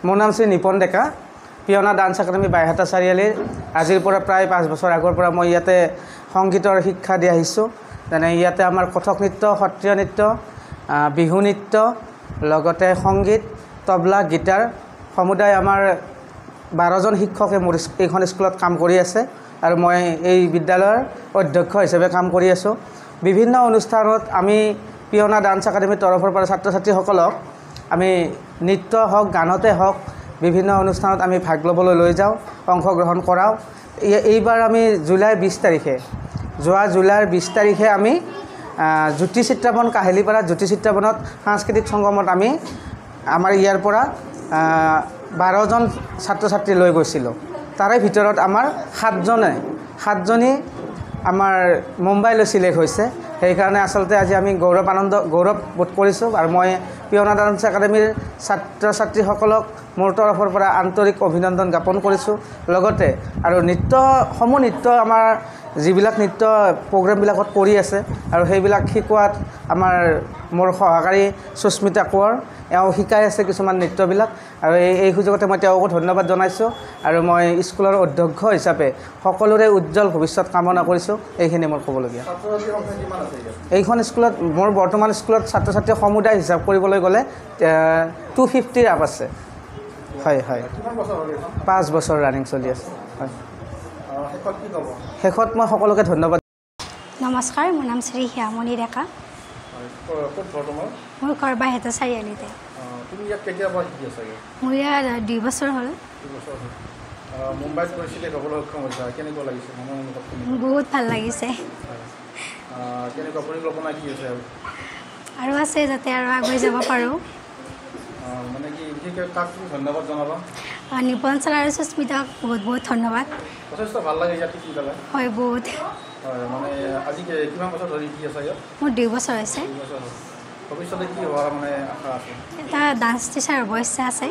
মোৰ নাম শ্ৰী নিপন ডেকা পিয়না dance academy Baihata চাৰিআলিৰ আজিৰ পৰা প্ৰায় 5 বছৰ আগৰ পৰা মই ইয়াতে সংগীতৰ শিক্ষা দি আহিছোঁ যেনে ইয়াতে আমাৰ কথক নৃত্য সত্ৰীয়া নৃত্য বিহু নৃত্য লগতে সংগীত তবলা গিটাৰ সমুদায় আমাৰ 12জন শিক্ষকে মোৰ এইখন স্কুলত কাম কৰি আছে আৰু মই এই বিদ্যালয়ৰ অধ্যক্ষ হিচাপে কাম কৰি আছোঁ বিভিন্ন অনুষ্ঠানত আমি পিয়না ডান্স একাডেমিৰ তৰফৰ পৰা ছাত্ৰ ছাত্ৰীসকলক আমি নৃত্য হওক গানতে হওক বিভিন্ন অনুষ্ঠানত আমি ভাগ ল'বলৈ লৈ যাওঁ অংশগ্ৰহণ কৰাওঁ এইবাৰ আমি জুলাই 20 তাৰিখে যোৱা জুলাইৰ 20 তাৰিখে আমি জ্যোতি চিত্ৰাবন কাহিলীপাৰা জ্যোতি চিত্ৰাবনত সাংস্কৃতিক সংগমত আমি আমাৰ ইয়াৰ পৰা 12জন ছাত্ৰ ছাত্ৰী লৈ গৈছিলোঁ তাৰে ভিতৰত আমাৰ 7জনী আমাৰ মুম্বাইলৈ চিলেক্ট হৈছে সেইকাৰণে আচলতে আজি আমি গৌৰৱ বোধ কৰিছোঁ আৰু মই পিয়না ডান্স একাডেমিৰ ছাত্ৰ ছাত্ৰীসকলক মোৰ তৰফৰ পৰা আন্তৰিক অভিনন্দন জ্ঞাপন কৰিছোঁ লগতে আৰু নৃত্য আমাৰ যিবিলাক নৃত্য প্ৰগ্ৰেমবিলাকত কৰি আছে আৰু সেইবিলাক শিকোৱাত আমাৰ মোৰ সহকাৰী সুস্মিতা কোঁৱৰ এওঁ শিকাই আছে কিছুমান নৃত্যবিলাক আৰু এই সুযোগতে মই তেওঁকো ধন্যবাদ জনাইছোঁ আৰু মই স্কুলৰ অধ্যক্ষ হিচাপে সকলোৰে উজ্জ্বল ভৱিষ্যত কামনা কৰিছোঁ এইখিনি মোৰ ক'বলগীয়া এইখন স্কুলত মোৰ বৰ্তমান স্কুলত ছাত্ৰ ছাত্ৰী সমুদায় হিচাপ কৰিবলৈ গ'লে 250 আপ আছে হয় 5 বছৰ ৰানিং চলি আছে হয় শেষত মই সকলোকে ধন্যবাদ নমস্কাৰ মোৰ নাম শ্ৰী হিয়ামণি ডেকা মোৰ ঘৰ বাইহাটা চাৰিআলিতে তুমি ইয়াত কেতিয়া পৰা শিকি আছাগে মোৰ ইয়াত 2 বছৰ হ'ল মুম্বাইত পৰিছিলে হ'বলৈ সক্ষম হৈছা কেনেকুৱা লাগিছে বহুত ভাল লাগিছে কেনেকুৱা পৰিকল্পনা কি আছে আৰু আছে যাতে আৰু আগুৱাই যাব পাৰোঁ মানে কি বিশেষকৈ কাক ধন্যবাদ জনাবা নিপন ছাৰ আৰু সুস্মিতাক বহুত ধন্যবাদ যথেষ্ট ভাল লাগে ইয়াত শিকি পেলাই হয় বহুত হয় মানে আজি কিমান বছৰ ধৰি শিকি আছা ইয়াত মোৰ 2 বছৰ হৈছে ভৱিষ্যতে কি হোৱাৰ মানে আশা আছে এটা ডান্স টিচাৰ হ'ব ইচ্ছা আছে